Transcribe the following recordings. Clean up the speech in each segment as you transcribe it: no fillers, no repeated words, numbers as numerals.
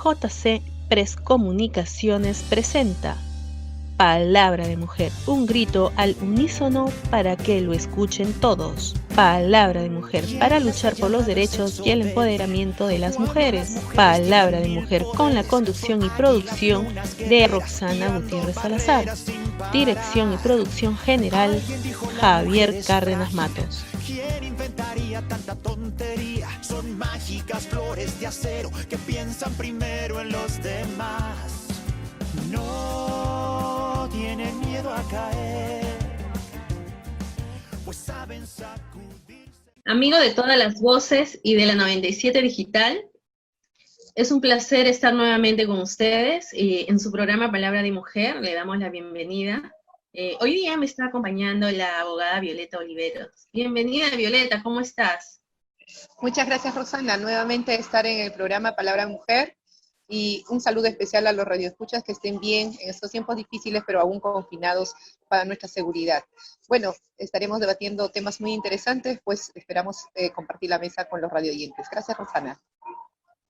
JC Press Comunicaciones presenta Palabra de Mujer, un grito al unísono para que lo escuchen todos. Palabra de Mujer, para luchar por los derechos y el empoderamiento de las mujeres. Palabra de Mujer, con la conducción y producción de Roxana Gutiérrez Salazar. Dirección y producción general, Javier Cárdenas Matos. ¿Quién inventaría tanta tontería? Son mágicas flores de acero que piensan primero en los demás. No tienen miedo a caer, pues saben sacudirse. Amigo de todas las voces y de la 97 Digital, es un placer estar nuevamente con ustedes en su programa Palabra de Mujer. Le damos la bienvenida. Hoy día me está acompañando la abogada Violeta Oliveros. Bienvenida, Violeta, ¿cómo estás? Muchas gracias, Rosana. Nuevamente estar en el programa Palabra Mujer y un saludo especial a los radioescuchas que estén bien en estos tiempos difíciles, pero aún confinados para nuestra seguridad. Bueno, estaremos debatiendo temas muy interesantes, pues esperamos compartir la mesa con los radioyentes. Gracias, Rosana.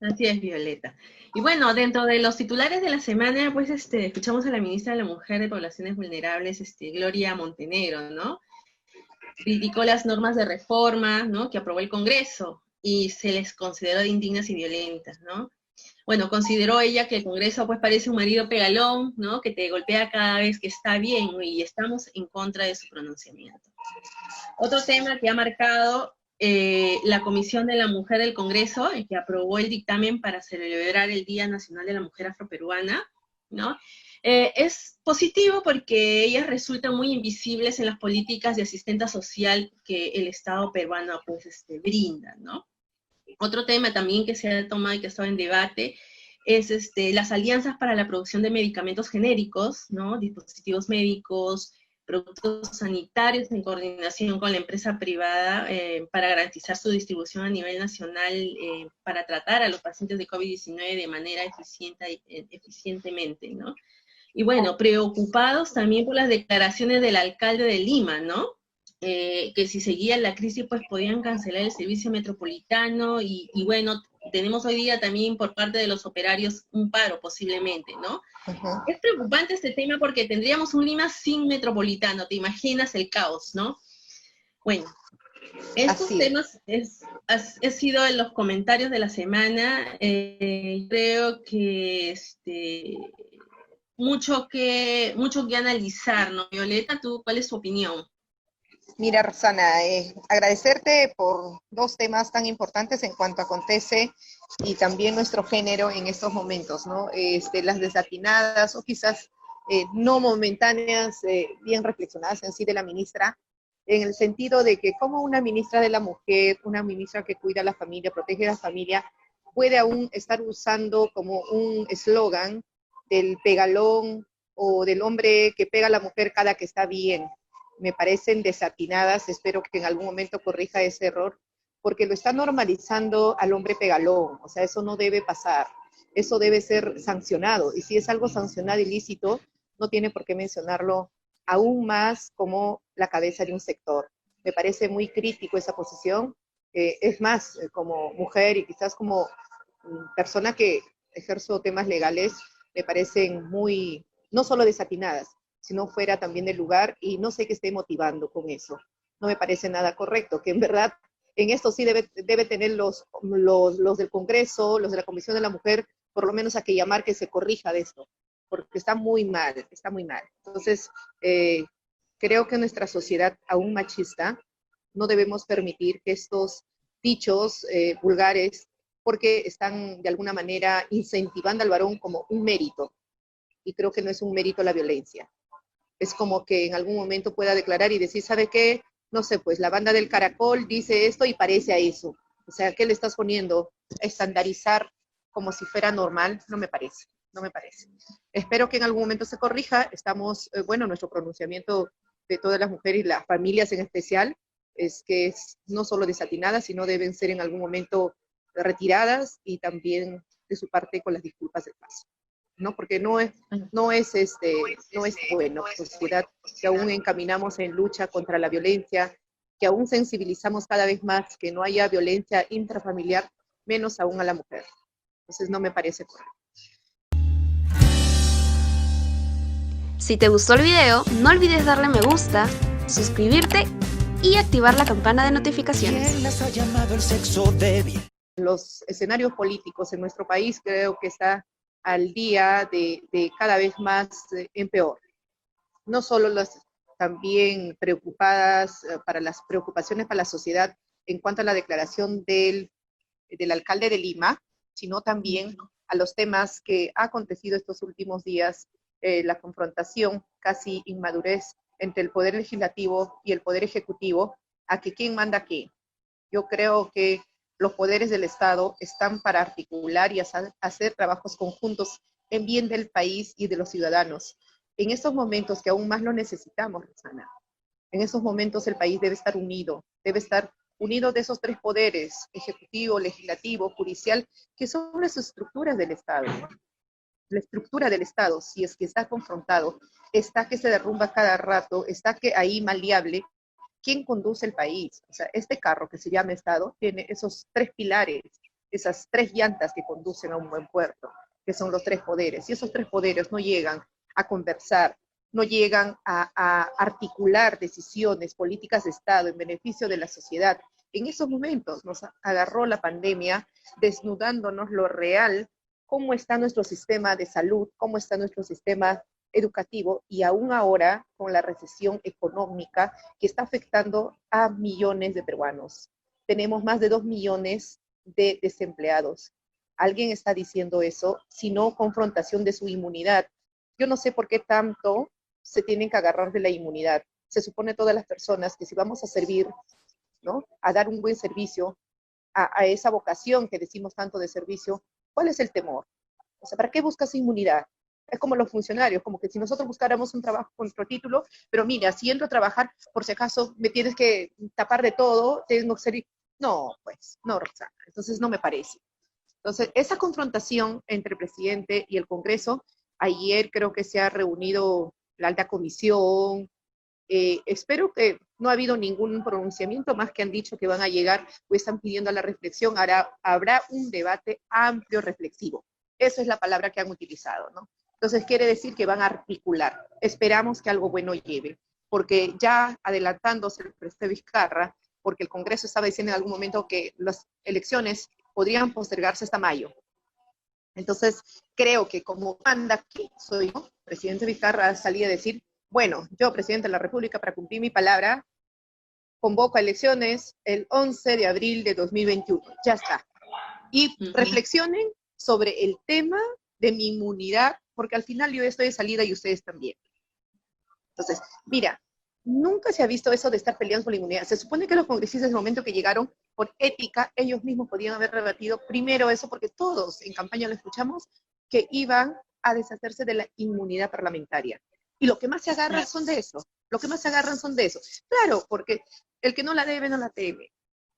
Así es, Violeta. Y bueno, dentro de los titulares de la semana, pues escuchamos a la ministra de la Mujer de Poblaciones Vulnerables, Gloria Montenegro, ¿no? Criticó las normas de reforma, ¿no?, que aprobó el Congreso y se les consideró de indignas y violentas, ¿no? Bueno, consideró ella que el Congreso pues parece un marido pegalón, ¿no?, que te golpea cada vez que está bien, ¿no?, y estamos en contra de su pronunciamiento. Otro tema que ha marcado la Comisión de la Mujer del Congreso, que aprobó el dictamen para celebrar el Día Nacional de la Mujer Afroperuana, ¿no? Es positivo porque ellas resultan muy invisibles en las políticas de asistencia social que el Estado peruano pues brinda, ¿no? Otro tema también que se ha tomado y que ha estado en debate es las alianzas para la producción de medicamentos genéricos, ¿no?, dispositivos médicos, productos sanitarios en coordinación con la empresa privada para garantizar su distribución a nivel nacional para tratar a los pacientes de COVID-19 de manera eficientemente, ¿no? Y bueno, preocupados también por las declaraciones del alcalde de Lima, ¿no? Que si seguía la crisis, pues podían cancelar el servicio metropolitano y bueno, tenemos hoy día también por parte de los operarios un paro posiblemente, ¿no? Uh-huh. Es preocupante este tema porque tendríamos un Lima sin metropolitano, te imaginas el caos, ¿no? Bueno, estos temas han sido los comentarios de la semana. Creo que mucho que analizar, ¿no? Violeta, ¿tú cuál es tu opinión? Mira, Rosana, agradecerte por dos temas tan importantes en cuanto acontece y también nuestro género en estos momentos, ¿no? Las desatinadas o quizás no momentáneas, bien reflexionadas en sí de la ministra, en el sentido de que como una ministra de la mujer, una ministra que cuida a la familia, protege a la familia, puede aún estar usando como un eslogan del pegalón o del hombre que pega a la mujer cada que está bien. Me parecen desatinadas, espero que en algún momento corrija ese error, porque lo está normalizando al hombre pegalón, o sea, eso no debe pasar, eso debe ser sancionado, y si es algo sancionado ilícito, no tiene por qué mencionarlo aún más como la cabeza de un sector. Me parece muy crítico esa posición, es más, como mujer y quizás como persona que ejerzo temas legales, me parecen muy, no solo desatinadas, sino fuera también del lugar, y no sé qué esté motivando con eso. No me parece nada correcto, que en verdad en esto sí debe tener los del Congreso, los de la Comisión de la Mujer, por lo menos a que llamar que se corrija de esto, porque está muy mal, está muy mal. Entonces, creo que nuestra sociedad aún machista no debemos permitir que estos dichos vulgares, porque están de alguna manera incentivando al varón como un mérito, y creo que no es un mérito la violencia. Es como que en algún momento pueda declarar y decir, ¿sabe qué? No sé, pues la banda del Caracol dice esto y parece a eso. O sea, ¿qué le estás poniendo? Estandarizar como si fuera normal, no me parece, no me parece. Espero que en algún momento se corrija. Estamos, bueno, nuestro pronunciamiento de todas las mujeres y las familias en especial es que es no solo desatinadas, sino deben ser en algún momento retiradas, y también de su parte con las disculpas del paso, ¿no? Porque no es bueno, sociedad, que aún encaminamos en lucha contra la violencia, que aún sensibilizamos cada vez más que no haya violencia intrafamiliar, menos aún a la mujer. Entonces no me parece correcto. Si te gustó el video, no olvides darle me gusta, suscribirte y activar la campana de notificaciones. ¿Quién las ha llamado el sexo débil? Los escenarios políticos en nuestro país creo que está al día de cada vez más en peor. No solo las también preocupadas para las preocupaciones para la sociedad en cuanto a la declaración del alcalde de Lima, sino también a los temas que ha acontecido estos últimos días, la confrontación, casi inmadurez entre el Poder Legislativo y el Poder Ejecutivo, a que quién manda qué. Yo creo que los poderes del Estado están para articular y hacer trabajos conjuntos en bien del país y de los ciudadanos. En estos momentos que aún más lo necesitamos, Rosana, en esos momentos el país debe estar unido de esos tres poderes, ejecutivo, legislativo, judicial, que son las estructuras del Estado. La estructura del Estado, si es que está confrontado, está que se derrumba cada rato, está que ahí maleable, ¿quién conduce el país? O sea, este carro que se llama Estado tiene esos tres pilares, esas tres llantas que conducen a un buen puerto, que son los tres poderes. Y esos tres poderes no llegan a conversar, no llegan a articular decisiones, políticas de Estado en beneficio de la sociedad. En esos momentos nos agarró la pandemia desnudándonos lo real, cómo está nuestro sistema de salud, cómo está nuestro sistema educativo, y aún ahora con la recesión económica que está afectando a millones de peruanos. Tenemos más de 2 millones de desempleados. ¿Alguien está diciendo eso? Sino confrontación de su inmunidad. Yo no sé por qué tanto se tienen que agarrar de la inmunidad. Se supone todas las personas que si vamos a servir, ¿no?, a dar un buen servicio, a esa vocación que decimos tanto de servicio, ¿cuál es el temor? O sea, ¿para qué buscas inmunidad? Es como los funcionarios, como que si nosotros buscáramos un trabajo con nuestro título, pero mira, si entro a trabajar, por si acaso me tienes que tapar de todo, tengo que ser... No, pues, no, Roxana, entonces no me parece. Entonces, esa confrontación entre el presidente y el Congreso, ayer creo que se ha reunido la alta comisión, espero que no ha habido ningún pronunciamiento más que han dicho que van a llegar o están pidiendo a la reflexión. Habrá un debate amplio, reflexivo. Esa es la palabra que han utilizado, ¿no? Entonces quiere decir que van a articular. Esperamos que algo bueno lleve, porque ya adelantándose el presidente Vizcarra, porque el Congreso estaba diciendo en algún momento que las elecciones podrían postergarse hasta mayo. Entonces creo que como manda aquí, soy yo, presidente Vizcarra salía a decir, bueno, yo, presidente de la República, para cumplir mi palabra, convoco a elecciones el 11 de abril de 2021. Ya está. Y reflexionen sobre el tema de mi inmunidad, porque al final yo estoy de salida y ustedes también. Entonces, mira, nunca se ha visto eso de estar peleando por la inmunidad. Se supone que los congresistas, en el momento que llegaron, por ética, ellos mismos podían haber rebatido primero eso, porque todos en campaña lo escuchamos, que iban a deshacerse de la inmunidad parlamentaria. Y lo que más se agarran son de eso. Lo que más se agarran son de eso. Claro, porque el que no la debe, no la teme.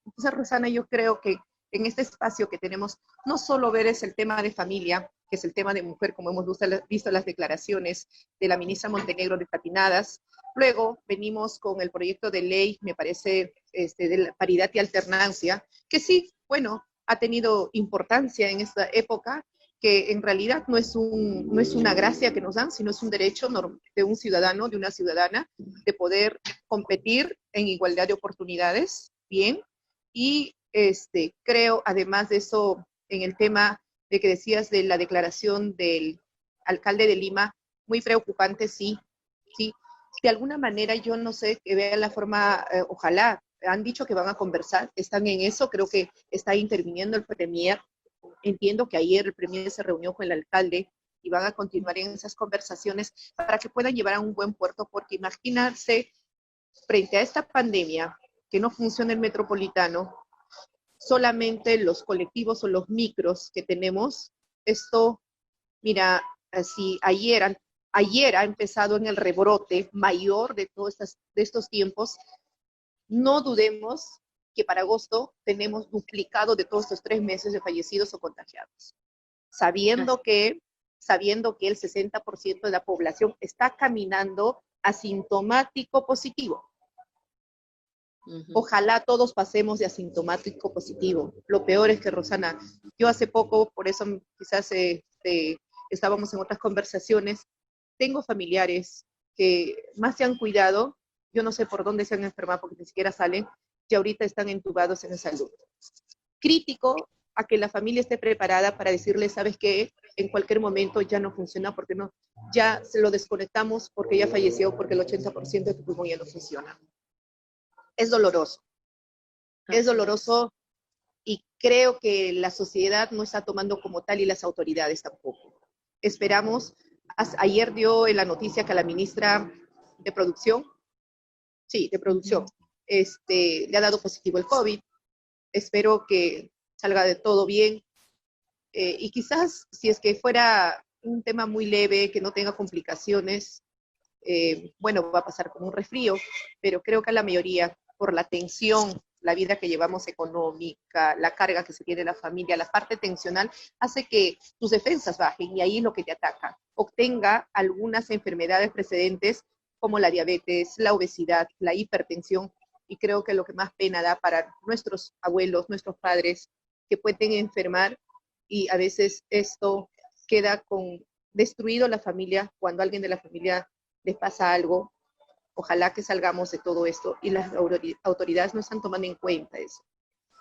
Entonces, Rosana, yo creo que en este espacio que tenemos, no solo ver es el tema de familia, que es el tema de mujer, como hemos visto las declaraciones de la ministra Montenegro de Patinadas. Luego venimos con el proyecto de ley, me parece, de la paridad y alternancia, que sí, bueno, ha tenido importancia en esta época, que en realidad no es una gracia que nos dan, sino es un derecho de un ciudadano, de una ciudadana, de poder competir en igualdad de oportunidades, bien, y creo, además de eso, en el tema de que decías de la declaración del alcalde de Lima, muy preocupante, sí, sí, de alguna manera yo no sé, que vean la forma, ojalá, han dicho que van a conversar, están en eso, creo que está interviniendo el premier. Entiendo que ayer el premier se reunió con el alcalde y van a continuar en esas conversaciones para que puedan llevar a un buen puerto, porque imaginarse frente a esta pandemia que no funciona el metropolitano, solamente los colectivos o los micros que tenemos, esto, mira, si ayer ha empezado en el rebrote mayor de todos estos tiempos, no dudemos que para agosto tenemos duplicado de todos estos 3 meses de fallecidos o contagiados, sabiendo que el 60% de la población está caminando asintomático positivo. Ojalá todos pasemos de asintomático positivo. Lo peor es que, Rosana, yo hace poco, por eso quizás estábamos en otras conversaciones, tengo familiares que más se han cuidado, yo no sé por dónde se han enfermado porque ni siquiera salen, y ahorita están entubados en salud. Crítico a que la familia esté preparada para decirle, ¿sabes qué? En cualquier momento ya no funciona porque no, ya se lo desconectamos porque ya falleció, porque el 80% de tu pulmón ya no funciona. Es doloroso. Es doloroso y creo que la sociedad no está tomando como tal y las autoridades tampoco. Esperamos, ayer dio en la noticia que a la ministra de Producción, le ha dado positivo el COVID. Espero que salga de todo bien. Y quizás si es que fuera un tema muy leve, que no tenga complicaciones, bueno, va a pasar como un resfrío, pero creo que a la mayoría, por la tensión, la vida que llevamos económica, la carga que se tiene la familia, la parte tensional, hace que tus defensas bajen y ahí es lo que te ataca. Obtenga algunas enfermedades precedentes como la diabetes, la obesidad, la hipertensión, y creo que lo que más pena da para nuestros abuelos, nuestros padres, que pueden enfermar y a veces esto queda destruido la familia cuando a alguien de la familia les pasa algo. Ojalá que salgamos de todo esto y las autoridades no están tomando en cuenta eso.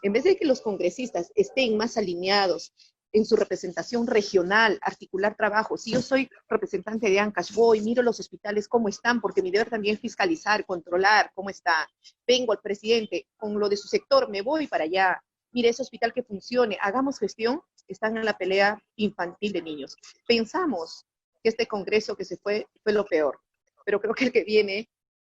En vez de que los congresistas estén más alineados en su representación regional, articular trabajo. Si yo soy representante de Ancash, voy, miro los hospitales cómo están, porque mi deber también es fiscalizar, controlar cómo está. Vengo al presidente con lo de su sector, me voy para allá. Mire, ese hospital que funcione, hagamos gestión. Están en la pelea infantil de niños. Pensamos que este congreso que se fue lo peor, pero creo que el que viene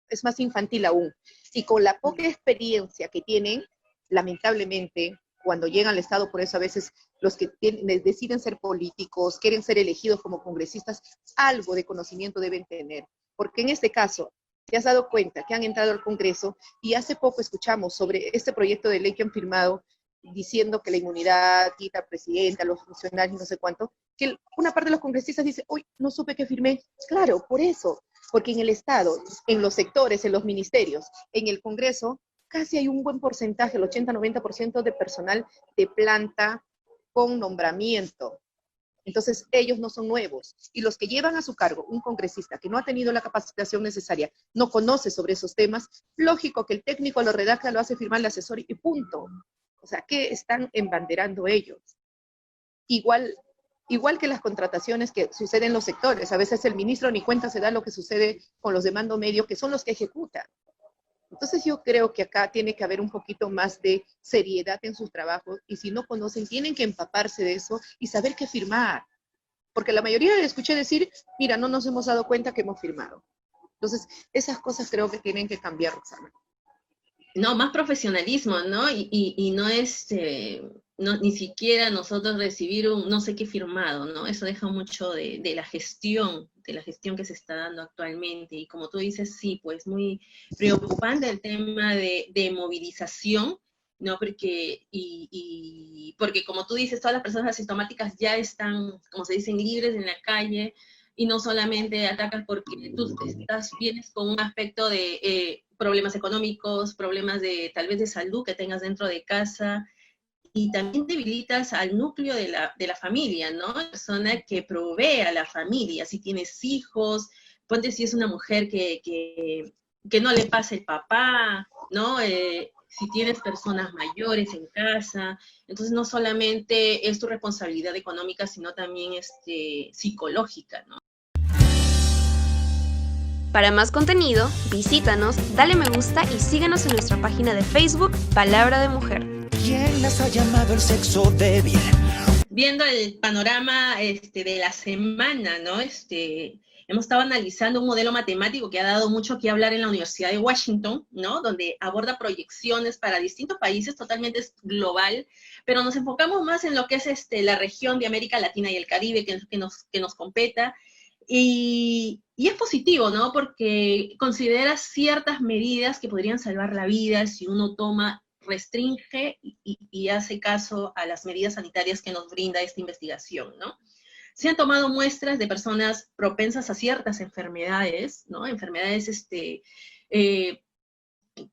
es más infantil aún. Y con la poca experiencia que tienen, lamentablemente, cuando llegan al Estado, por eso a veces los que deciden ser políticos, quieren ser elegidos como congresistas, algo de conocimiento deben tener. Porque en este caso, te has dado cuenta que han entrado al Congreso y hace poco escuchamos sobre este proyecto de ley que han firmado diciendo que la inmunidad quita al presidente, a los funcionarios, no sé cuánto, que una parte de los congresistas dice, uy, no supe que firmé. Claro, por eso, porque en el Estado, en los sectores, en los ministerios, en el Congreso, casi hay un buen porcentaje, el 80-90% de personal de planta con nombramiento. Entonces, ellos no son nuevos. Y los que llevan a su cargo un congresista que no ha tenido la capacitación necesaria, no conoce sobre esos temas, lógico que el técnico lo redacta, lo hace firmar el asesor y punto. O sea, ¿qué están embanderando ellos? Igual que las contrataciones que suceden en los sectores. A veces el ministro ni cuenta se da lo que sucede con los de mando medio, que son los que ejecutan. Entonces yo creo que acá tiene que haber un poquito más de seriedad en sus trabajos, y si no conocen, tienen que empaparse de eso y saber qué firmar. Porque la mayoría le escuché decir, mira, no nos hemos dado cuenta que hemos firmado. Entonces, esas cosas creo que tienen que cambiar, Roxana. No, más profesionalismo, ¿no? Y no es, ni siquiera nosotros recibir un no sé qué firmado, ¿no? Eso deja mucho de la gestión que se está dando actualmente. Y como tú dices, sí, pues muy preocupante el tema de movilización, ¿no? Porque, porque como tú dices, todas las personas asintomáticas ya están, como se dicen, libres en la calle, y no solamente atacas porque tú vienes con un aspecto de problemas económicos, problemas de tal vez de salud que tengas dentro de casa, y también debilitas al núcleo de la familia, ¿no? La persona que provee a la familia, si tienes hijos, ponte si es una mujer que no le pase el papá, ¿no? Si tienes personas mayores en casa, entonces no solamente es tu responsabilidad económica, sino también psicológica, ¿no? Para más contenido, visítanos, dale me gusta y síguenos en nuestra página de Facebook, Palabra de Mujer. ¿Quién las ha llamado el sexo débil? Viendo el panorama de la semana, ¿no? Hemos estado analizando un modelo matemático que ha dado mucho que hablar en la Universidad de Washington, ¿no? Donde aborda proyecciones para distintos países, totalmente global, pero nos enfocamos más en lo que es la región de América Latina y el Caribe que nos competa. Y es positivo, ¿no? Porque considera ciertas medidas que podrían salvar la vida si uno restringe y hace caso a las medidas sanitarias que nos brinda esta investigación, ¿no? Se han tomado muestras de personas propensas a ciertas enfermedades, ¿no? Enfermedades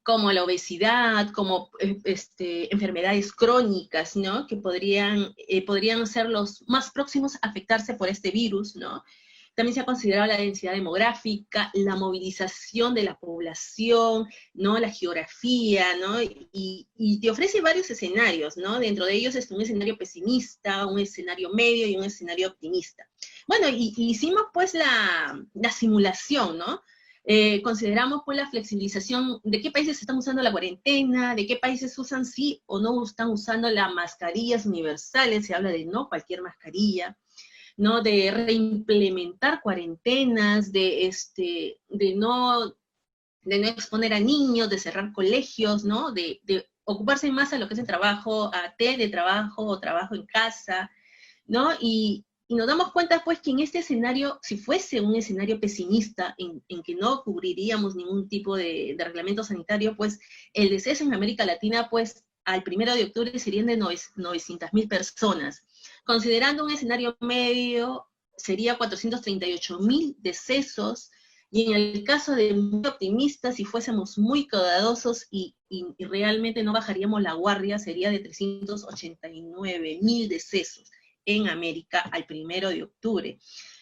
como la obesidad, como enfermedades crónicas, ¿no? Que podrían ser los más próximos a afectarse por este virus, ¿no? También se ha considerado la densidad demográfica, la movilización de la población, ¿no? La geografía, ¿no? Y te ofrece varios escenarios, ¿no? Dentro de ellos está un escenario pesimista, un escenario medio y un escenario optimista. Bueno, y hicimos pues la simulación, ¿no? Consideramos pues la flexibilización de qué países están usando la cuarentena, de qué países usan sí o no están usando las mascarillas universales, se habla de no cualquier mascarilla, ¿no? De reimplementar cuarentenas, de no exponer a niños, de cerrar colegios, ¿no? De ocuparse más a lo que es el trabajo, a teletrabajo o trabajo en casa, ¿no? Y nos damos cuenta, pues, que en este escenario, si fuese un escenario pesimista, en que no cubriríamos ningún tipo de reglamento sanitario, pues, el deceso en América Latina, pues, al 1 de octubre serían de 900.000 personas. Considerando un escenario medio, sería 438.000 decesos, y en el caso de muy optimistas, si fuésemos muy cuidadosos y realmente no bajaríamos la guardia, sería de 389.000 decesos en América al 1 de octubre.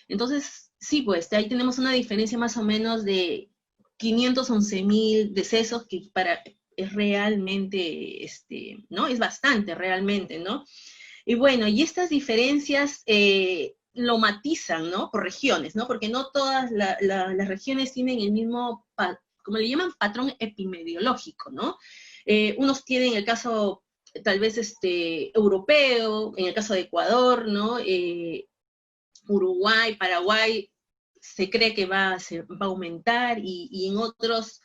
Entonces, sí, pues ahí tenemos una diferencia más o menos de 511.000 decesos, que es realmente, ¿no? Es bastante realmente, ¿no? Y bueno, y estas diferencias lo matizan, ¿no? Por regiones, ¿no? Porque no todas las regiones tienen el mismo, como le llaman, patrón epidemiológico, ¿no? Unos tienen el caso tal vez europeo, en el caso de Ecuador, ¿no? Uruguay, Paraguay, se cree que va a aumentar, y en otros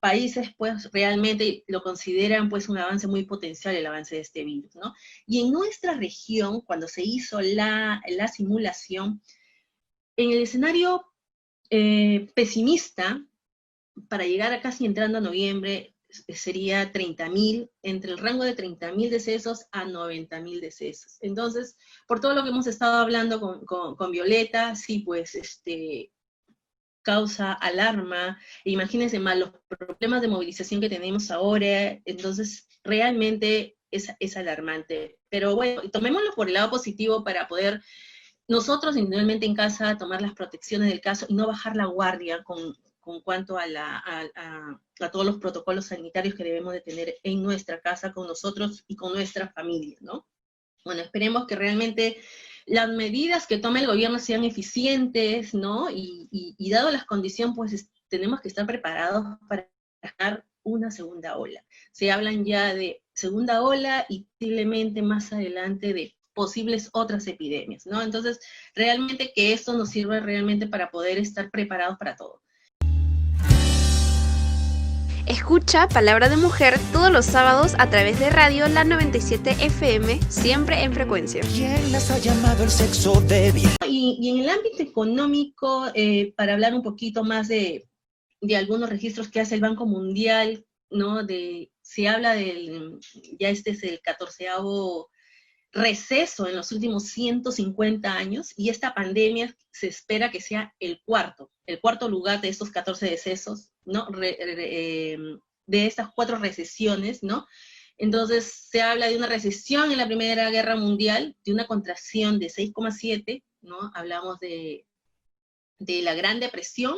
países, pues, realmente lo consideran, pues, un avance muy potencial, el avance de este virus, ¿no? Y en nuestra región, cuando se hizo la simulación, en el escenario pesimista, para llegar a casi entrando a noviembre, sería 30.000, entre el rango de 30.000 decesos a 90.000 decesos. Entonces, por todo lo que hemos estado hablando con Violeta, sí, pues, causa alarma. Imagínense más los problemas de movilización que tenemos ahora, entonces realmente es alarmante. Pero bueno, tomémoslo por el lado positivo para poder nosotros individualmente en casa tomar las protecciones del caso y no bajar la guardia con cuanto a todos los protocolos sanitarios que debemos de tener en nuestra casa, con nosotros y con nuestra familia, ¿no? Bueno, esperemos que realmente las medidas que tome el gobierno sean eficientes, ¿no? Y dado las condiciones, pues tenemos que estar preparados para dar una segunda ola. Se hablan ya de segunda ola y posiblemente más adelante de posibles otras epidemias, ¿no? Entonces, realmente que esto nos sirva realmente para poder estar preparados para todo. Escucha Palabra de Mujer todos los sábados a través de Radio La 97 FM, siempre en frecuencia. ¿Quién las ha llamado el sexo débil? Y en el ámbito económico, para hablar un poquito más de algunos registros que hace el Banco Mundial, ¿no? Se habla ya este es el 14º receso en los últimos 150 años, y esta pandemia se espera que sea el cuarto lugar de estos 14 decesos, ¿no? De estas 4 recesiones, ¿no? Entonces se habla de una recesión en la Primera Guerra Mundial, de una contracción de 6,7, ¿no? Hablamos de la Gran Depresión,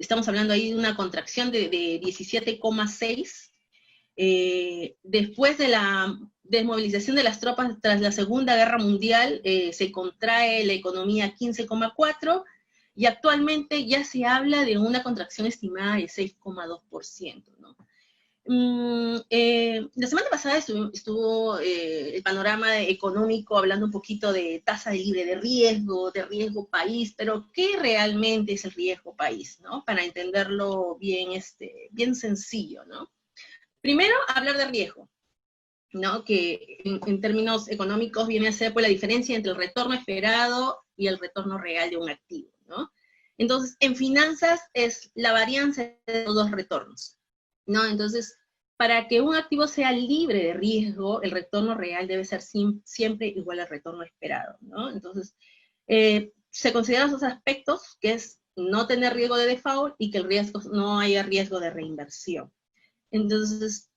estamos hablando ahí de una contracción de 17,6, después de la desmovilización de las tropas tras la Segunda Guerra Mundial, se contrae la economía 15,4, y actualmente ya se habla de una contracción estimada de 6,2%, ¿no? La semana pasada estuvo el panorama económico hablando un poquito de tasa libre de riesgo país, pero ¿qué realmente es el riesgo país, ¿no? Para entenderlo bien, bien sencillo, ¿no? Primero, hablar de riesgo, ¿no? Que en términos económicos viene a ser, pues, la diferencia entre el retorno esperado y el retorno real de un activo, ¿no? Entonces, en finanzas es la varianza de los dos retornos, ¿no? Entonces, para que un activo sea libre de riesgo, el retorno real debe ser siempre igual al retorno esperado, ¿no? Entonces, se consideran esos aspectos, que es no tener riesgo de default y que no haya riesgo de reinversión. Entonces,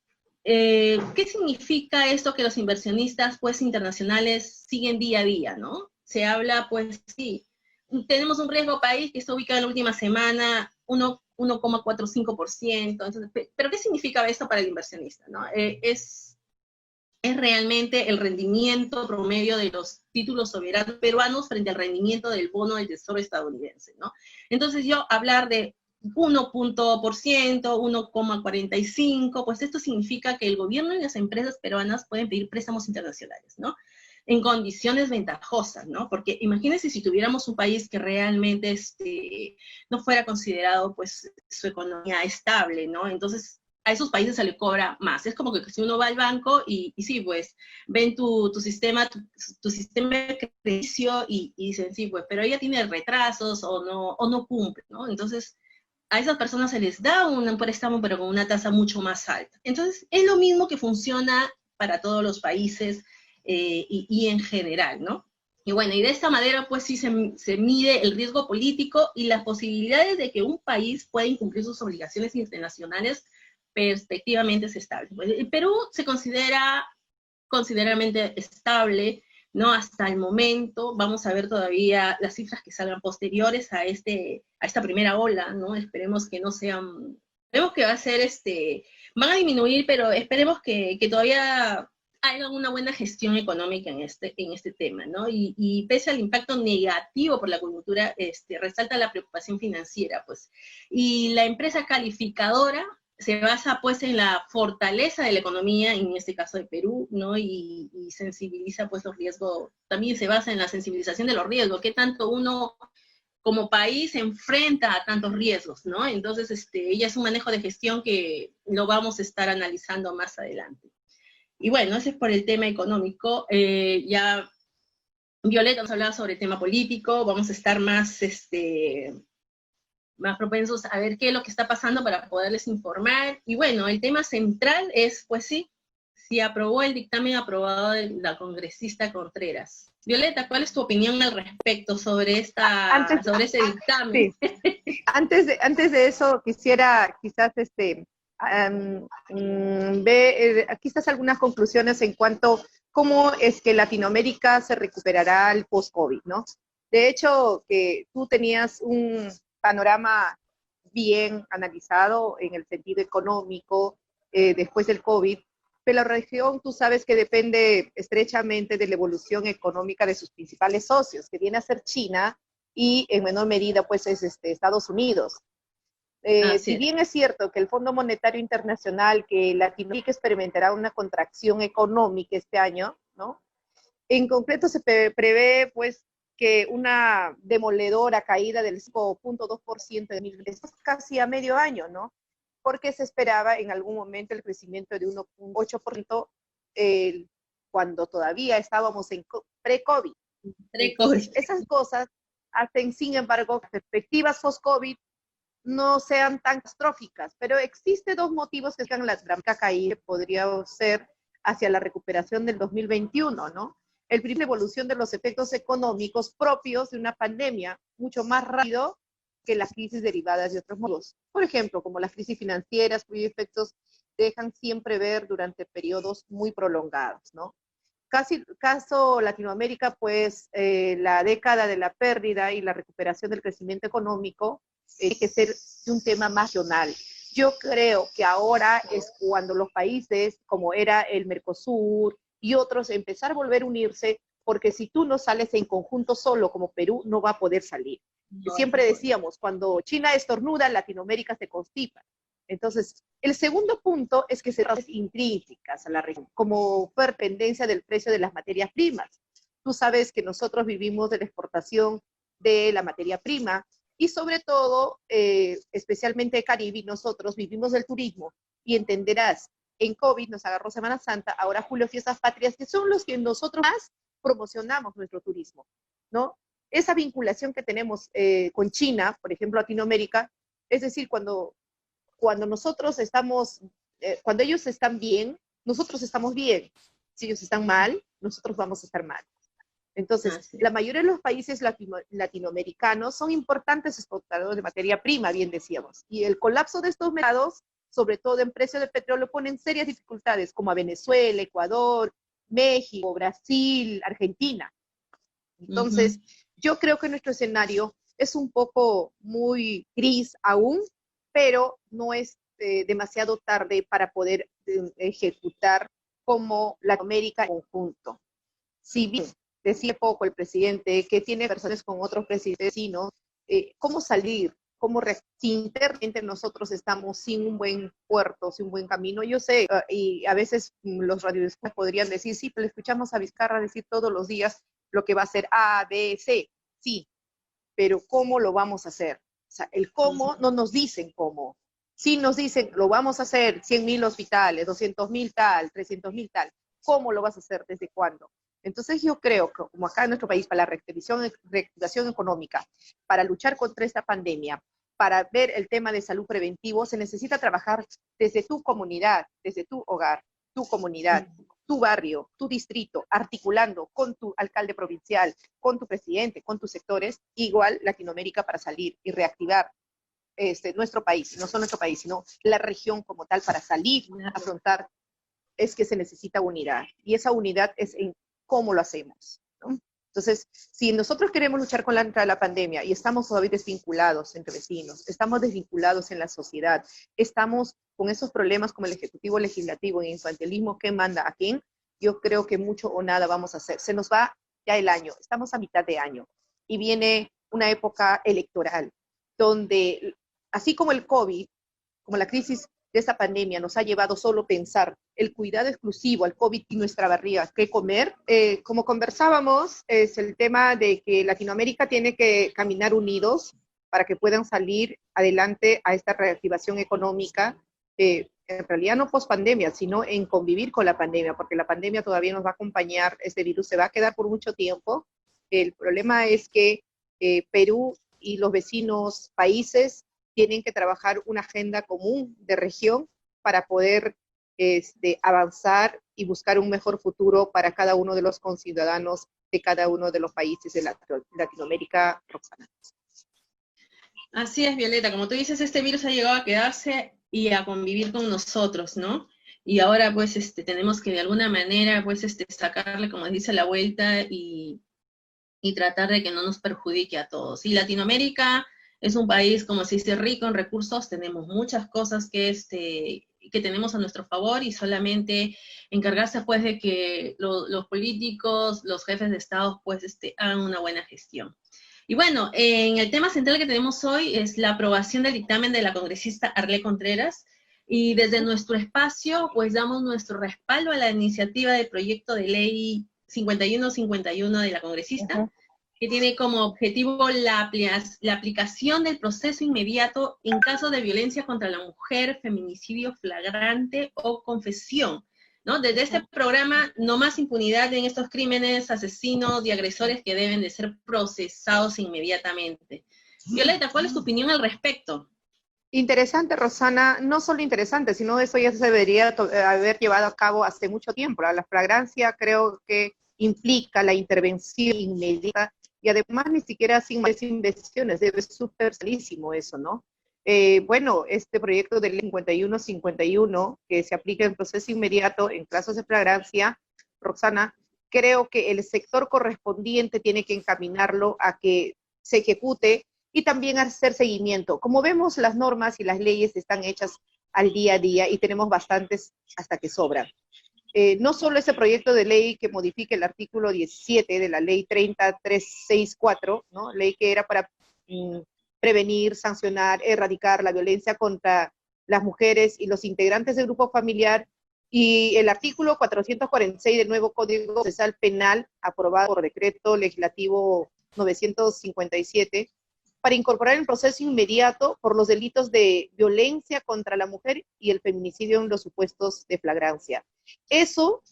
¿qué significa esto que los inversionistas, pues, internacionales siguen día a día, ¿no? Se habla, pues, sí, tenemos un riesgo país que está ubicado en la última semana, 1,45%. Entonces, ¿pero qué significa esto para el inversionista, ¿no? Es realmente el rendimiento promedio de los títulos soberanos peruanos frente al rendimiento del bono del Tesoro estadounidense, ¿no? Entonces yo hablar de 1%, 1,45, pues esto significa que el gobierno y las empresas peruanas pueden pedir préstamos internacionales, ¿no? En condiciones ventajosas, ¿no? Porque imagínense si tuviéramos un país que realmente no fuera considerado, pues, su economía estable, ¿no? Entonces, a esos países se le cobra más. Es como que si uno va al banco y sí, pues, ven tu sistema, tu sistema de crediticio y dicen, sí, pues, pero ella tiene retrasos o no cumple, ¿no? Entonces, a esas personas se les da un préstamo, pero con una tasa mucho más alta. Entonces, es lo mismo que funciona para todos los países y en general, ¿no? Y bueno, y de esta manera, pues sí se mide el riesgo político y las posibilidades de que un país pueda incumplir sus obligaciones internacionales perspectivamente es estable. El Perú se considera considerablemente estable, ¿no? Hasta el momento, vamos a ver todavía las cifras que salgan posteriores a esta primera ola, ¿no? Esperemos que no sean, esperemos que va a ser van a disminuir, pero esperemos que todavía haya una buena gestión económica en este tema, ¿no? Y pese al impacto negativo por la coyuntura, resalta la preocupación financiera, pues. Y la empresa calificadora se basa, pues, en la fortaleza de la economía, en este caso de Perú, ¿no? Y sensibiliza, pues, los riesgos, también se basa en la sensibilización de los riesgos, qué tanto uno como país se enfrenta a tantos riesgos, ¿no? Entonces, ella es un manejo de gestión que lo vamos a estar analizando más adelante. Y bueno, ese es por el tema económico. Ya Violeta nos hablaba sobre el tema político, vamos a estar más propensos a ver qué es lo que está pasando para poderles informar. Y bueno, el tema central es, pues sí, si aprobó el dictamen aprobado de la congresista Contreras. Violeta, ¿cuál es tu opinión al respecto sobre sobre ese dictamen? Sí. Antes de eso, quisiera quizás quizás algunas conclusiones en cuanto a cómo es que Latinoamérica se recuperará al post-COVID, ¿no? De hecho, que tú tenías un panorama bien analizado en el sentido económico después del COVID, pero la región tú sabes que depende estrechamente de la evolución económica de sus principales socios, que viene a ser China y en menor medida pues es Estados Unidos. Si bien es cierto que el Fondo Monetario Internacional, que Latinoamérica experimentará una contracción económica este año, ¿no? En concreto se prevé pues que una demoledora caída del 5.2% de 2020, casi a medio año, ¿no? Porque se esperaba en algún momento el crecimiento de 1.8% cuando todavía estábamos en pre-COVID. Entonces, esas cosas hacen, sin embargo, que perspectivas post-COVID no sean tan catastróficas, pero existen dos motivos que sean la drástica caída, podría ser hacia la recuperación del 2021, ¿no? El primer, evolución de los efectos económicos propios de una pandemia, mucho más rápido que las crisis derivadas de otros modos. Por ejemplo, como las crisis financieras, cuyos efectos dejan siempre ver durante periodos muy prolongados, ¿no? Caso Latinoamérica, pues la década de la pérdida y la recuperación del crecimiento económico tiene que ser un tema más regional. Yo creo que ahora es cuando los países, como era el Mercosur y otros, empezar a volver a unirse, porque si tú no sales en conjunto solo, como Perú, no va a poder salir. No, siempre decíamos, cuando China estornuda, Latinoamérica se constipa. Entonces, el segundo punto es que se razones intrínsecas a la región, como dependencia del precio de las materias primas. Tú sabes que nosotros vivimos de la exportación de la materia prima y sobre todo, especialmente Caribe, nosotros vivimos del turismo y entenderás, en COVID nos agarró Semana Santa, ahora Julio, Fiestas Patrias, que son los que nosotros más promocionamos nuestro turismo, ¿no? Esa vinculación que tenemos con China, por ejemplo, Latinoamérica, es decir, cuando nosotros estamos, cuando ellos están bien, nosotros estamos bien. Si ellos están mal, nosotros vamos a estar mal. Entonces, la mayoría de los países latinoamericanos son importantes exportadores de materia prima, bien decíamos. Y el colapso de estos mercados, sobre todo en precio de petróleo, ponen serias dificultades, como a Venezuela, Ecuador, México, Brasil, Argentina. Entonces, Yo creo que nuestro escenario es un poco muy gris aún, pero no es demasiado tarde para poder ejecutar como Latinoamérica en conjunto. Si bien decía poco el presidente que tiene personas con otros presidentes vecinos, ¿cómo salir? Si internamente nosotros estamos sin un buen puerto, sin un buen camino? Yo sé, y a veces los radioescuchas podrían decir, sí, pero escuchamos a Vizcarra decir todos los días lo que va a hacer A, B, C. Sí, pero ¿cómo lo vamos a hacer? O sea, el cómo no nos dicen cómo. Sí nos dicen, lo vamos a hacer, 100.000 hospitales, 200.000 tal, 300.000 tal. ¿Cómo lo vas a hacer? ¿Desde cuándo? Entonces yo creo que como acá en nuestro país, para la reactivación económica, para luchar contra esta pandemia, para ver el tema de salud preventivo, se necesita trabajar desde tu comunidad, desde tu hogar, tu comunidad, tu barrio, tu distrito, articulando con tu alcalde provincial, con tu presidente, con tus sectores, igual Latinoamérica para salir y reactivar nuestro país, no solo nuestro país, sino la región como tal para salir, afrontar, es que se necesita unidad. Y esa unidad es en cómo lo hacemos, ¿no? Entonces, si nosotros queremos luchar contra la pandemia y estamos todavía desvinculados entre vecinos, estamos desvinculados en la sociedad, estamos con esos problemas como el ejecutivo, legislativo y infantilismo, ¿quién manda a quién? Yo creo que mucho o nada vamos a hacer. Se nos va ya el año, estamos a mitad de año y viene una época electoral donde, así como el COVID, como la crisis de esta pandemia nos ha llevado solo a pensar el cuidado exclusivo al COVID y nuestra barriga, qué comer. Como conversábamos, es el tema de que Latinoamérica tiene que caminar unidos para que puedan salir adelante a esta reactivación económica, en realidad no post pandemia, sino en convivir con la pandemia, porque la pandemia todavía nos va a acompañar, este virus se va a quedar por mucho tiempo. El problema es que Perú y los vecinos países tienen que trabajar una agenda común de región para poder avanzar y buscar un mejor futuro para cada uno de los conciudadanos de cada uno de los países de Latinoamérica, Roxana. Así es, Violeta, como tú dices, este virus ha llegado a quedarse y a convivir con nosotros, ¿no? Y ahora, pues, tenemos que de alguna manera, pues, sacarle, como dice, la vuelta y tratar de que no nos perjudique a todos. Y Latinoamérica es un país, como se dice, rico en recursos, tenemos muchas cosas que tenemos a nuestro favor y solamente encargarse, pues, de que los políticos, los jefes de Estado, pues, hagan una buena gestión. Y bueno, en el tema central que tenemos hoy es la aprobación del dictamen de la congresista Arlé Contreras, y desde nuestro espacio, pues, damos nuestro respaldo a la iniciativa del proyecto de ley 5151 de la congresista, que tiene como objetivo la aplicación del proceso inmediato en caso de violencia contra la mujer, feminicidio flagrante o confesión, ¿no? Desde este programa, no más impunidad en estos crímenes, asesinos y agresores que deben de ser procesados inmediatamente. Violeta, ¿cuál es tu opinión al respecto? Interesante, Rosana, no solo interesante, sino eso ya se debería haber llevado a cabo hace mucho tiempo. La flagrancia creo que implica la intervención inmediata y además ni siquiera sin más investigaciones, debe ser superficialísimo eso, ¿no? Bueno, este proyecto de ley 5151, que se aplica en proceso inmediato en casos de flagrancia, Roxana, creo que el sector correspondiente tiene que encaminarlo a que se ejecute y también hacer seguimiento. Como vemos, las normas y las leyes están hechas al día a día y tenemos bastantes hasta que sobran. No solo ese proyecto de ley que modifique el artículo 17 de la ley 30364, ¿no? Ley que era para prevenir, sancionar, erradicar la violencia contra las mujeres y los integrantes del grupo familiar, y el artículo 446 del nuevo Código Procesal Penal, aprobado por decreto legislativo 957, para incorporar el proceso inmediato por los delitos de violencia contra la mujer y el feminicidio en los supuestos de flagrancia. Eso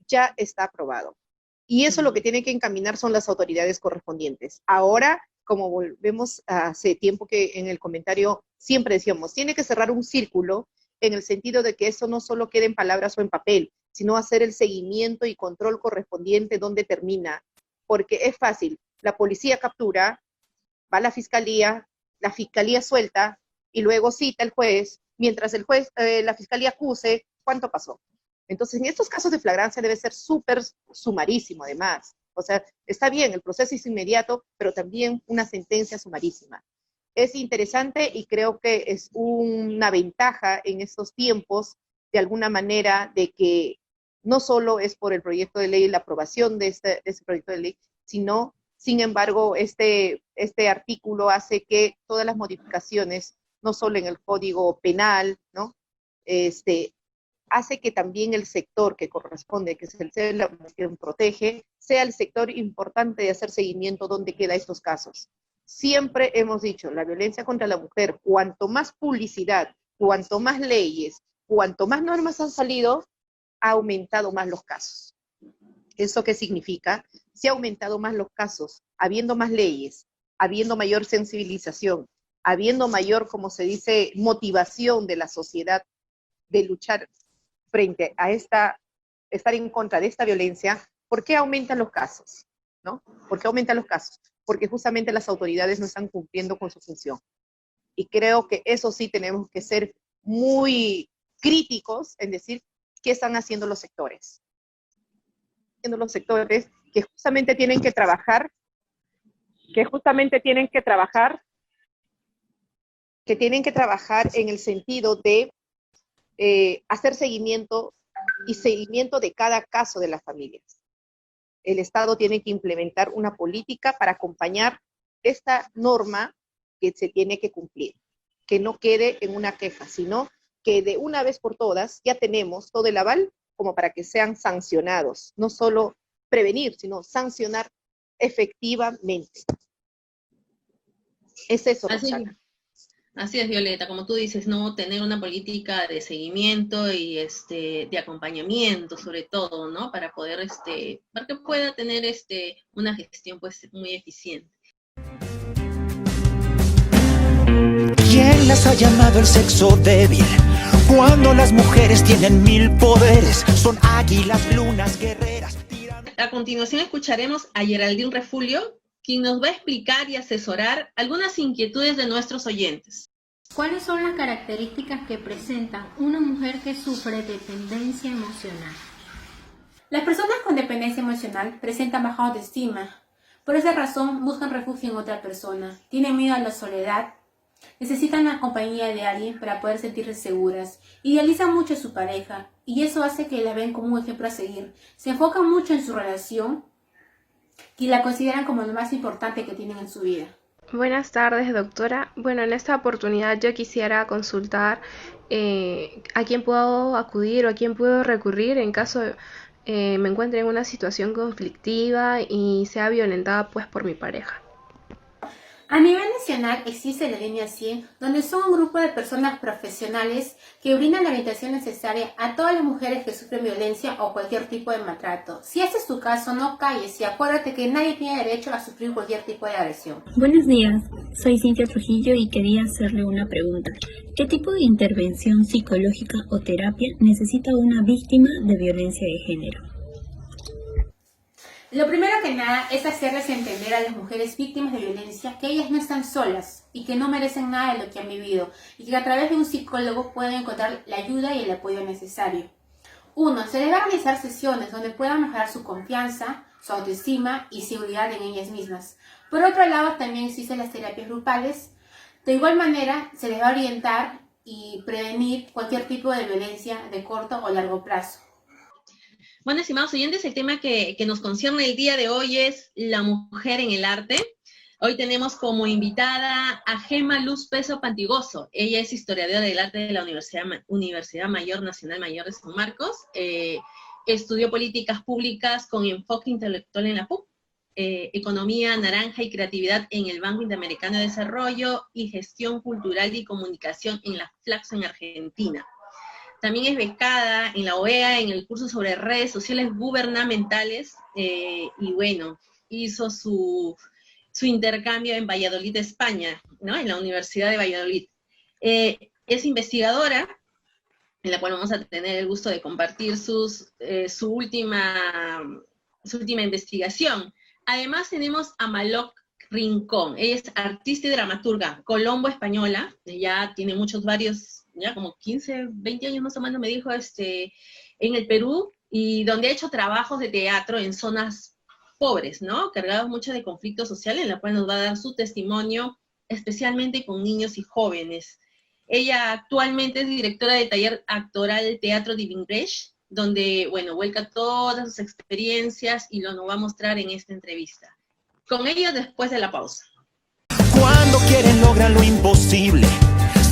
ya está aprobado. Y eso lo que tienen que encaminar son las autoridades correspondientes. Ahora, como volvemos hace tiempo que en el comentario siempre decíamos, tiene que cerrar un círculo en el sentido de que eso no solo quede en palabras o en papel, sino hacer el seguimiento y control correspondiente donde termina. Porque es fácil, la policía captura, va a la fiscalía suelta y luego cita al juez, mientras el juez, la fiscalía acuse, ¿cuánto pasó? Entonces, en estos casos de flagrancia debe ser súper sumarísimo, además. O sea, está bien, el proceso es inmediato, pero también una sentencia sumarísima. Es interesante y creo que es una ventaja en estos tiempos, de alguna manera, de que no solo es por el proyecto de ley, la aprobación de ese proyecto de ley, sino, sin embargo, este artículo hace que todas las modificaciones, no solo en el Código Penal, ¿no? Hace que también el sector que corresponde, que es el que protege, sea el sector importante de hacer seguimiento donde quedan estos casos. Siempre hemos dicho, la violencia contra la mujer, cuanto más publicidad, cuanto más leyes, cuanto más normas han salido, ha aumentado más los casos. ¿Eso qué significa? Se ha aumentado más los casos, habiendo más leyes, habiendo mayor sensibilización, habiendo mayor, como se dice, motivación de la sociedad de luchar frente a estar en contra de esta violencia. ¿Por qué aumentan los casos? ¿No? ¿Por qué aumentan los casos? Porque justamente las autoridades no están cumpliendo con su función. Y creo que eso sí tenemos que ser muy críticos en decir qué están haciendo los sectores. Los sectores que justamente tienen que trabajar, en el sentido de hacer seguimiento de cada caso de las familias. El Estado tiene que implementar una política para acompañar esta norma que se tiene que cumplir, que no quede en una queja, sino que de una vez por todas ya tenemos todo el aval como para que sean sancionados, no solo prevenir, sino sancionar efectivamente. Es eso, Roxana. Así es, Violeta, como tú dices, ¿no? Tener una política de seguimiento y de acompañamiento, sobre todo, ¿no? Para poder, para que pueda tener una gestión, pues, muy eficiente. ¿Quién las ha llamado el sexo débil? Cuando las mujeres tienen 1000 poderes, son águilas, lunas, guerreras. A continuación escucharemos a Geraldine Refulio, quien nos va a explicar y asesorar algunas inquietudes de nuestros oyentes. ¿Cuáles son las características que presentan una mujer que sufre dependencia emocional? Las personas con dependencia emocional presentan baja autoestima. Por esa razón buscan refugio en otra persona, tienen miedo a la soledad, necesitan la compañía de alguien para poder sentirse seguras, idealizan mucho a su pareja y eso hace que la ven como un ejemplo a seguir. Se enfocan mucho en su relación y la consideran como lo más importante que tienen en su vida. Buenas tardes, doctora. Bueno, en esta oportunidad yo quisiera consultar a quién puedo acudir o a quién puedo recurrir en caso me encuentre en una situación conflictiva y sea violentada pues por mi pareja. A nivel nacional existe la línea 100, donde son un grupo de personas profesionales que brindan la orientación necesaria a todas las mujeres que sufren violencia o cualquier tipo de maltrato. Si ese es tu caso, no calles y acuérdate que nadie tiene derecho a sufrir cualquier tipo de agresión. Buenos días, soy Cintia Trujillo y quería hacerle una pregunta. ¿Qué tipo de intervención psicológica o terapia necesita una víctima de violencia de género? Lo primero que nada es hacerles entender a las mujeres víctimas de violencia que ellas no están solas y que no merecen nada de lo que han vivido y que a través de un psicólogo pueden encontrar la ayuda y el apoyo necesario. 1. Se les va a realizar sesiones donde puedan mejorar su confianza, su autoestima y seguridad en ellas mismas. Por otro lado, también existen las terapias grupales. De igual manera, se les va a orientar y prevenir cualquier tipo de violencia de corto o largo plazo. Bueno, estimados oyentes, el tema que nos concierne el día de hoy es la mujer en el arte. Hoy tenemos como invitada a Gema Luz Peso Pantigoso. Ella es historiadora del arte de la Universidad Mayor Nacional Mayor de San Marcos. Estudió políticas públicas con enfoque intelectual en la PUC, economía naranja y creatividad en el Banco Interamericano de Desarrollo y gestión cultural y comunicación en la Flaxo en Argentina. También es becada en la OEA en el curso sobre redes sociales gubernamentales y bueno, hizo su intercambio en Valladolid, España, ¿no? En la Universidad de Valladolid. Es investigadora, en la cual vamos a tener el gusto de compartir su última investigación. Además tenemos a Malok Rincón. Ella es artista y dramaturga colombo española, ya tiene varios, ya como 15, 20 años más o menos me dijo, en el Perú, y donde ha hecho trabajos de teatro en zonas pobres, ¿no? Cargados mucho de conflicto social, en la cual nos va a dar su testimonio, especialmente con niños y jóvenes. Ella actualmente es directora de taller actoral del Teatro Divingresh, donde, bueno, vuelca todas sus experiencias y lo nos va a mostrar en esta entrevista. Con ello después de la pausa. Cuando quieren logran lo imposible.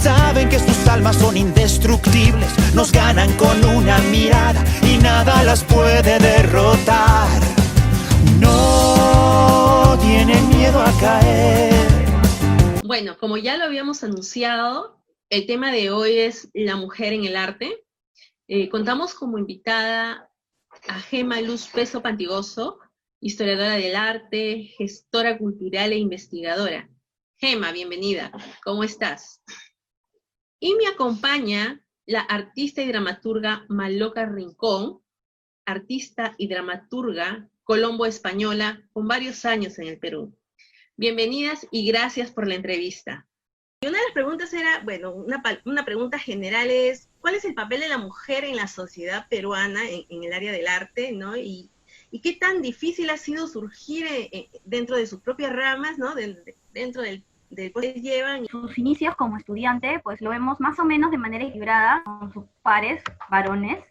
Saben que sus almas son indestructibles. Nos ganan con una mirada y nada las puede derrotar. No tienen miedo a caer. Bueno, como ya lo habíamos anunciado, el tema de hoy es la mujer en el arte. Contamos como invitada a Gema Luz Peso Pantigoso, historiadora del arte, gestora cultural e investigadora. Gema, bienvenida. ¿Cómo estás? Y me acompaña la artista y dramaturga Maloca Rincón, artista y dramaturga colombo-española con varios años en el Perú. Bienvenidas y gracias por la entrevista. Y una de las preguntas era, bueno, una pregunta general es, ¿cuál es el papel de la mujer en la sociedad peruana en el área del arte, ¿no? Y qué tan difícil ha sido surgir dentro de sus propias ramas, ¿no? Dentro del que llevan. Sus inicios como estudiante, pues lo vemos más o menos de manera equilibrada con sus pares varones.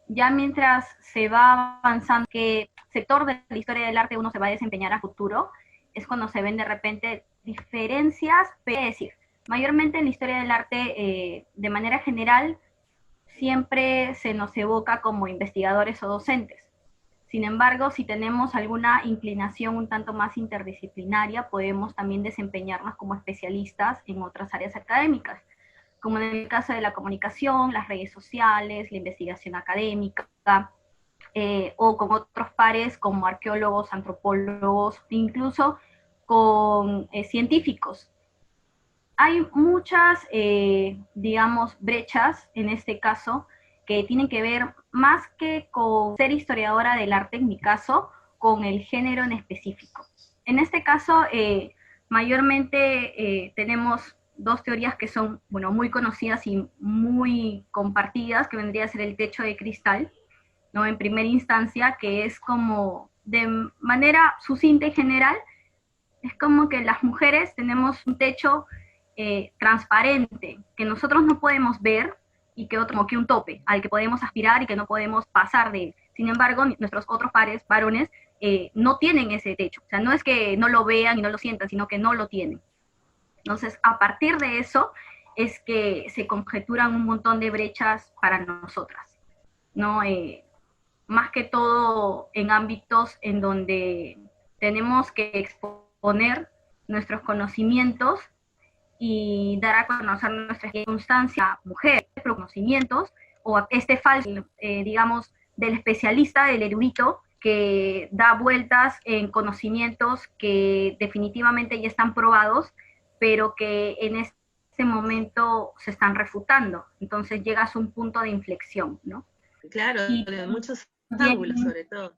Ya mientras se va avanzando, qué sector de la historia del arte uno se va a desempeñar a futuro, es cuando se ven de repente diferencias, es decir, mayormente en la historia del arte, de manera general, siempre se nos evoca como investigadores o docentes. Sin embargo, si tenemos alguna inclinación un tanto más interdisciplinaria, podemos también desempeñarnos como especialistas en otras áreas académicas, como en el caso de la comunicación, las redes sociales, la investigación académica, o con otros pares como arqueólogos, antropólogos, incluso con científicos. Hay muchas, digamos, brechas en este caso que tienen que ver más que con ser historiadora del arte, en mi caso, con el género en específico. En este caso, mayormente tenemos dos teorías que son, bueno, muy conocidas y muy compartidas, que vendría a ser el techo de cristal, ¿no? En primera instancia, que es como, de manera sucinta y general, es como que las mujeres tenemos un techo transparente, que nosotros no podemos ver, y que otro, como que un tope al que podemos aspirar y que no podemos pasar de él. Sin embargo, nuestros otros pares varones no tienen ese techo. O sea, no es que no lo vean y no lo sientan, sino que no lo tienen. Entonces, a partir de eso es que se conjeturan un montón de brechas para nosotras, ¿no? Más que todo en ámbitos en donde tenemos que exponer nuestros conocimientos y dar a conocer nuestra circunstancia, mujer, conocimientos, o este falso, digamos, del especialista, del erudito, que da vueltas en conocimientos que definitivamente ya están probados, pero que en este momento se están refutando. Entonces llegas a un punto de inflexión, ¿no? Claro, y, de muchos ángulos sobre todo.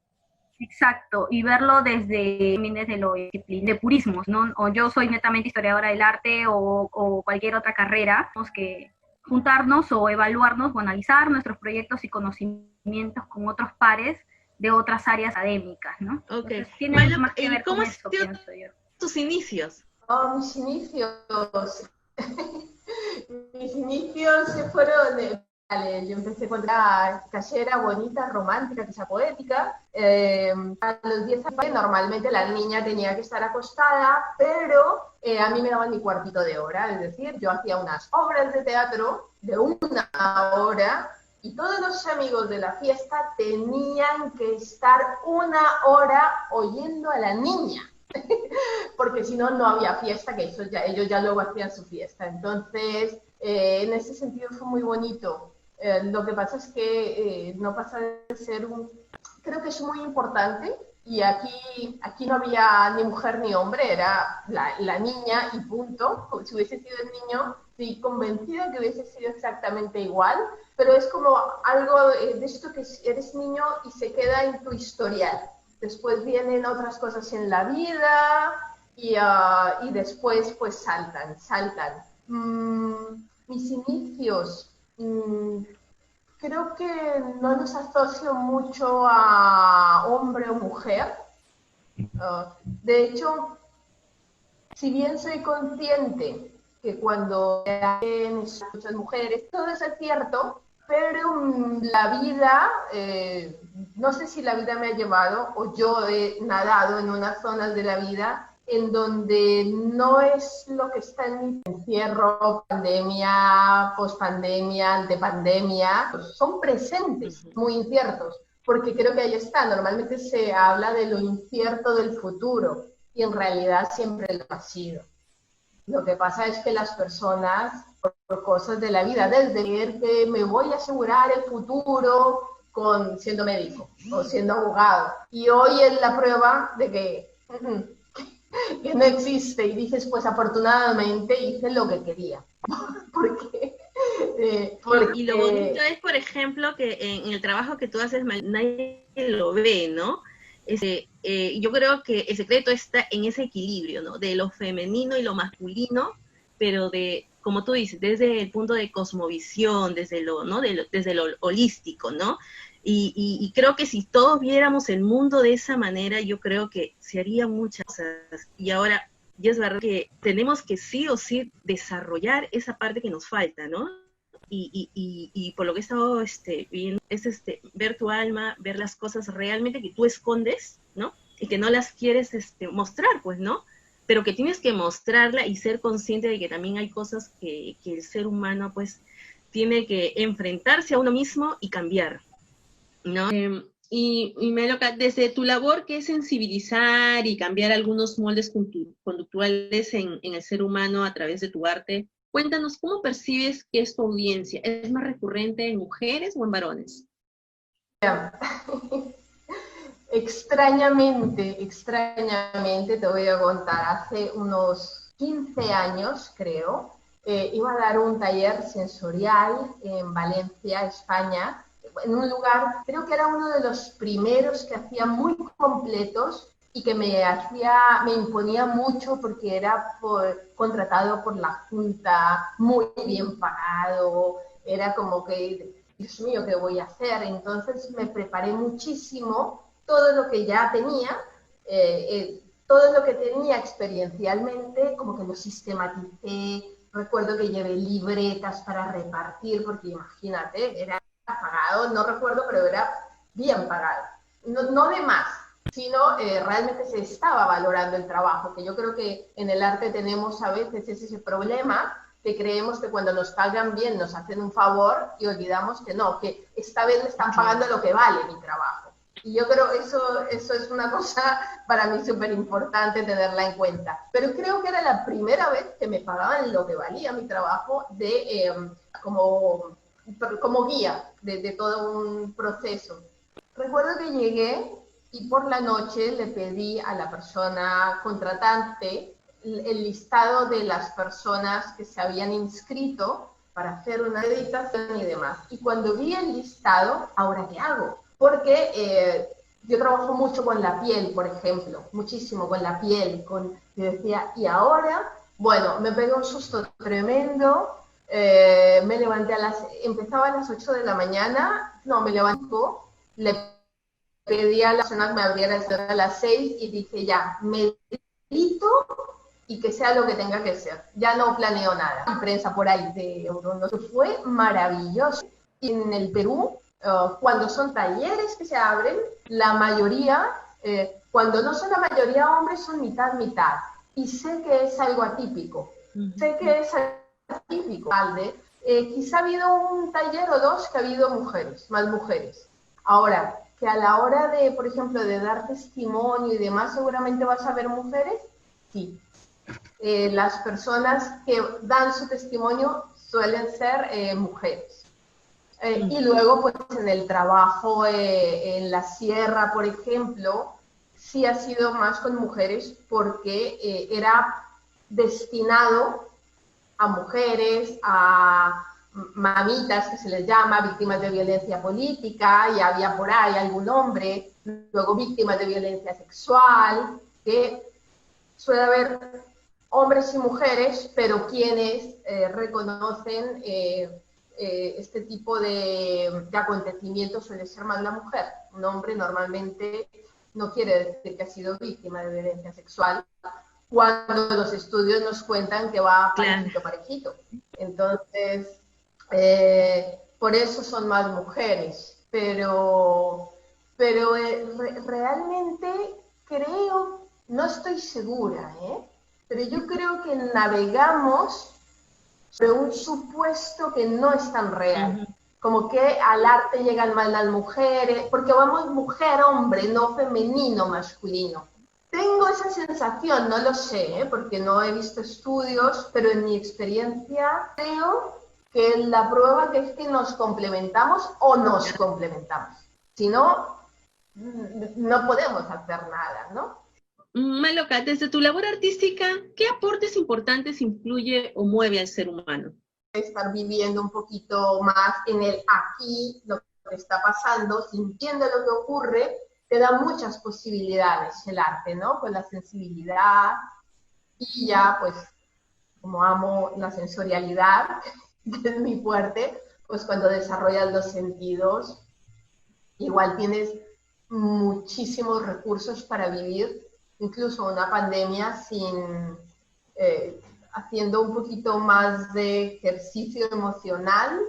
Exacto, y verlo desde lo de purismos, ¿no? O yo soy netamente historiadora del arte o cualquier otra carrera, tenemos que juntarnos o evaluarnos o analizar nuestros proyectos y conocimientos con otros pares de otras áreas académicas, ¿no? Ok. Entonces, tiene más que ver ¿Cómo con han eso, sido pienso yo. tus inicios? Oh, mis inicios. Mis inicios se fueron. Yo empecé con la casera bonita, romántica, quizá poética. A los 10 años normalmente la niña tenía que estar acostada, pero a mí me daban mi cuartito de hora, es decir, yo hacía unas obras de teatro de 1 hora y todos los amigos de la fiesta tenían que estar 1 hora oyendo a la niña. Porque si no, no había fiesta, que eso ya, ellos ya luego hacían su fiesta. Entonces, en ese sentido fue muy bonito. Lo que pasa es que no pasa de ser creo que es muy importante, y aquí no había ni mujer ni hombre, era la niña y punto. Como si hubiese sido el niño, estoy convencida que hubiese sido exactamente igual, pero es como algo de esto que eres niño y se queda en tu historial. Después vienen otras cosas en la vida y después pues saltan. Mis inicios, creo que no los asocio mucho a hombre o mujer. De hecho, si bien soy consciente que cuando hay muchas mujeres, todo eso es cierto, pero la vida, no sé si la vida me ha llevado o yo he nadado en unas zonas de la vida en donde no es lo que está en mi encierro, pandemia, pospandemia, antepandemia, pues son presentes, muy inciertos, porque creo que ahí está, normalmente se habla de lo incierto del futuro y en realidad siempre lo ha sido. Lo que pasa es que las personas, por cosas de la vida, desde ver que me voy a asegurar el futuro siendo médico o siendo abogado, y hoy es la prueba de que no existe, y dices, pues afortunadamente hice lo que quería. Porque, y lo bonito es, por ejemplo, que en el trabajo que tú haces, nadie lo ve, ¿no? Yo creo que el secreto está en ese equilibrio, ¿no? De lo femenino y lo masculino, pero como tú dices, desde el punto de cosmovisión, desde lo, ¿no? Desde lo holístico, ¿no? Y creo que si todos viéramos el mundo de esa manera, yo creo que se harían muchas cosas. Y ahora, ya es verdad que tenemos que sí o sí desarrollar esa parte que nos falta, ¿no? Y por lo que he estado viendo, es ver tu alma, ver las cosas realmente que tú escondes, ¿no? Y que no las quieres mostrar, pues, ¿no? Pero que tienes que mostrarla y ser consciente de que también hay cosas que el ser humano, pues, tiene que enfrentarse a uno mismo y cambiar, ¿no? Y Meloca, desde tu labor, que es sensibilizar y cambiar algunos moldes conductuales en el ser humano a través de tu arte, cuéntanos, ¿cómo percibes que es tu audiencia? ¿Es más recurrente en mujeres o en varones? Extrañamente, te voy a contar, hace unos 15 años, creo, iba a dar un taller sensorial en Valencia, España, en un lugar, creo que era uno de los primeros que hacía muy completos y que me imponía mucho porque era contratado por la Junta, muy bien pagado, era como que, Dios mío, ¿qué voy a hacer? Entonces me preparé muchísimo, todo lo que ya tenía, todo lo que tenía experiencialmente, como que lo sistematicé. Recuerdo que llevé libretas para repartir, porque imagínate, era pagado, no recuerdo, pero era bien pagado. No de más, sino realmente se estaba valorando el trabajo, que yo creo que en el arte tenemos a veces ese problema, que creemos que cuando nos pagan bien nos hacen un favor y olvidamos que no, que esta vez me están pagando lo que vale mi trabajo. Y yo creo que eso es una cosa para mí súper importante tenerla en cuenta. Pero creo que era la primera vez que me pagaban lo que valía mi trabajo como guía de todo un proceso. Recuerdo que llegué y por la noche le pedí a la persona contratante el listado de las personas que se habían inscrito para hacer una acreditación y demás. Y cuando vi el listado, ¿ahora qué hago? Porque yo trabajo mucho con la piel, por ejemplo, muchísimo con la piel. Yo decía, y ahora, bueno, me pegó un susto tremendo. Me levanté empezaba a las 8 de la mañana, no, me levanto, le pedí a las personas que me abrieran a las 6 y dije, ya, medito y que sea lo que tenga que ser. Ya no planeo nada. Y prensa por ahí de Eurono. Fue maravilloso. En el Perú, cuando son talleres que se abren, la mayoría, cuando no son la mayoría hombres, son mitad. Y sé que es algo atípico. Sé que es atípico. Quizá ha habido un taller o dos que ha habido más mujeres. Ahora, que a la hora de, por ejemplo, de dar testimonio y demás, seguramente vas a ver mujeres, sí. Las personas que dan su testimonio suelen ser mujeres. Y luego, pues, en el trabajo en la sierra, por ejemplo, sí ha sido más con mujeres porque era destinado a mujeres, a mamitas, que se les llama, víctimas de violencia política, y había por ahí algún hombre, luego víctimas de violencia sexual, que suele haber hombres y mujeres, pero quienes reconocen este tipo de acontecimientos suele ser más la mujer. Un hombre normalmente no quiere decir que ha sido víctima de violencia sexual, cuando los estudios nos cuentan que va parejito, parejito. Entonces, por eso son más mujeres, pero realmente creo, no estoy segura, pero yo creo que navegamos sobre un supuesto que no es tan real. Como que al arte llegan mal las mujeres, porque vamos mujer-hombre, no femenino-masculino. Tengo esa sensación, no lo sé, porque no he visto estudios, pero en mi experiencia creo que la prueba que es que nos complementamos o nos complementamos. Si no, no podemos hacer nada, ¿no? Maloka, desde tu labor artística, ¿qué aportes importantes influye o mueve al ser humano? Estar viviendo un poquito más en el aquí, lo que está pasando, sintiendo lo que ocurre, te da muchas posibilidades el arte, ¿no? Pues la sensibilidad y ya, pues, como amo la sensorialidad, que es muy fuerte, pues cuando desarrollas los sentidos, igual tienes muchísimos recursos para vivir, incluso una pandemia haciendo un poquito más de ejercicio emocional,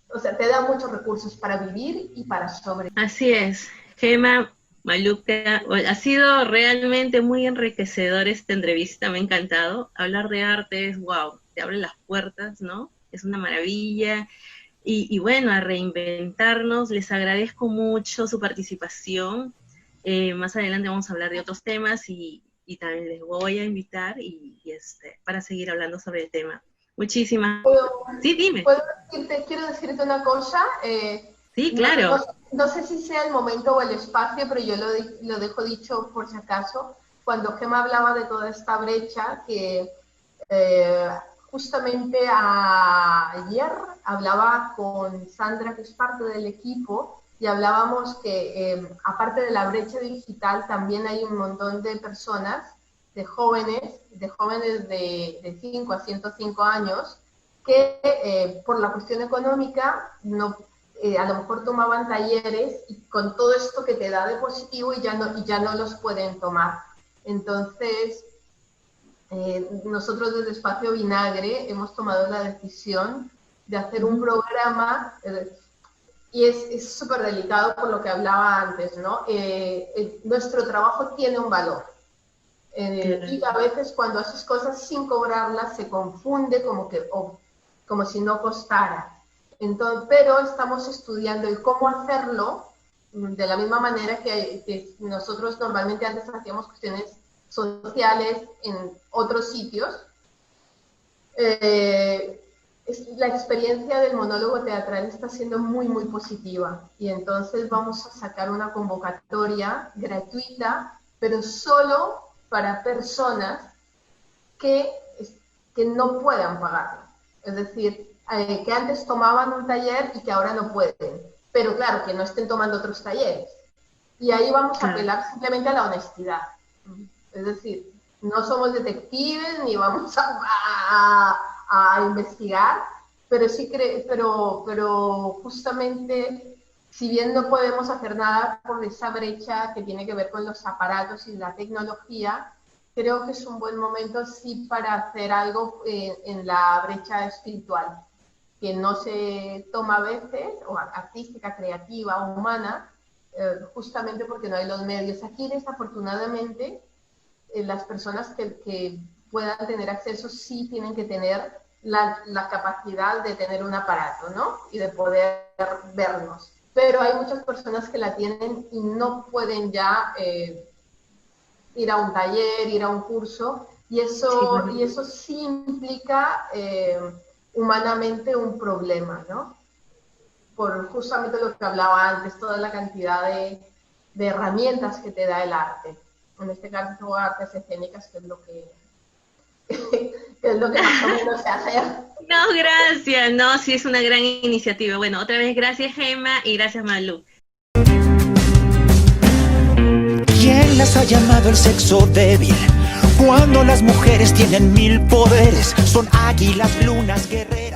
o sea, te da muchos recursos para vivir y para sobrevivir. Así es, Gemma, Maloka, ha sido realmente muy enriquecedor esta entrevista, me ha encantado. Hablar de arte es wow, te abre las puertas, ¿no? Es una maravilla. Y bueno, a reinventarnos, les agradezco mucho su participación. Más adelante vamos a hablar de otros temas y también les voy a invitar para seguir hablando sobre el tema. Muchísimas. Sí, dime. Quiero decirte una cosa. Sí, claro. No sé si sea el momento o el espacio, pero yo lo dejo dicho por si acaso. Cuando Gemma hablaba de toda esta brecha, que justamente ayer hablaba con Sandra, que es parte del equipo, y hablábamos que aparte de la brecha digital también hay un montón de personas, de jóvenes de 5 a 105 años, que por la cuestión económica a lo mejor tomaban talleres y con todo esto que te da de positivo y ya no los pueden tomar. Entonces, nosotros desde Espacio Vinagre hemos tomado la decisión de hacer un programa. Y es súper delicado por lo que hablaba antes, ¿no? Nuestro trabajo tiene un valor. Y a veces cuando haces cosas sin cobrarlas se confunde como si no costara. Entonces, pero estamos estudiando el cómo hacerlo de la misma manera que nosotros normalmente antes hacíamos cuestiones sociales en otros sitios. La experiencia del monólogo teatral está siendo muy, muy positiva y entonces vamos a sacar una convocatoria gratuita, pero solo para personas que no puedan pagarlo. Es decir, que antes tomaban un taller y que ahora no pueden, pero claro, que no estén tomando otros talleres. Y ahí vamos a apelar simplemente a la honestidad. Es decir, no somos detectives ni vamos a investigar, pero sí pero justamente, si bien no podemos hacer nada por esa brecha que tiene que ver con los aparatos y la tecnología, creo que es un buen momento sí para hacer algo en la brecha espiritual, que no se toma a veces, o artística, creativa, o humana, justamente porque no hay los medios. Aquí, desafortunadamente, las personas que puedan tener acceso sí tienen que tener la capacidad de tener un aparato, ¿no? Y de poder vernos. Pero hay muchas personas que la tienen y no pueden ya ir a un taller, ir a un curso, y eso sí implica humanamente un problema, ¿no? Por justamente lo que hablaba antes, toda la cantidad de herramientas que te da el arte. En este caso, artes escénicas, que es lo que más o menos se hace. No, gracias. No, sí es una gran iniciativa. Bueno, otra vez gracias, Gemma, y gracias, Malu. ¿Quién las ha llamado el sexo débil? Cuando las mujeres tienen 1000 poderes, son águilas, lunas, guerreras.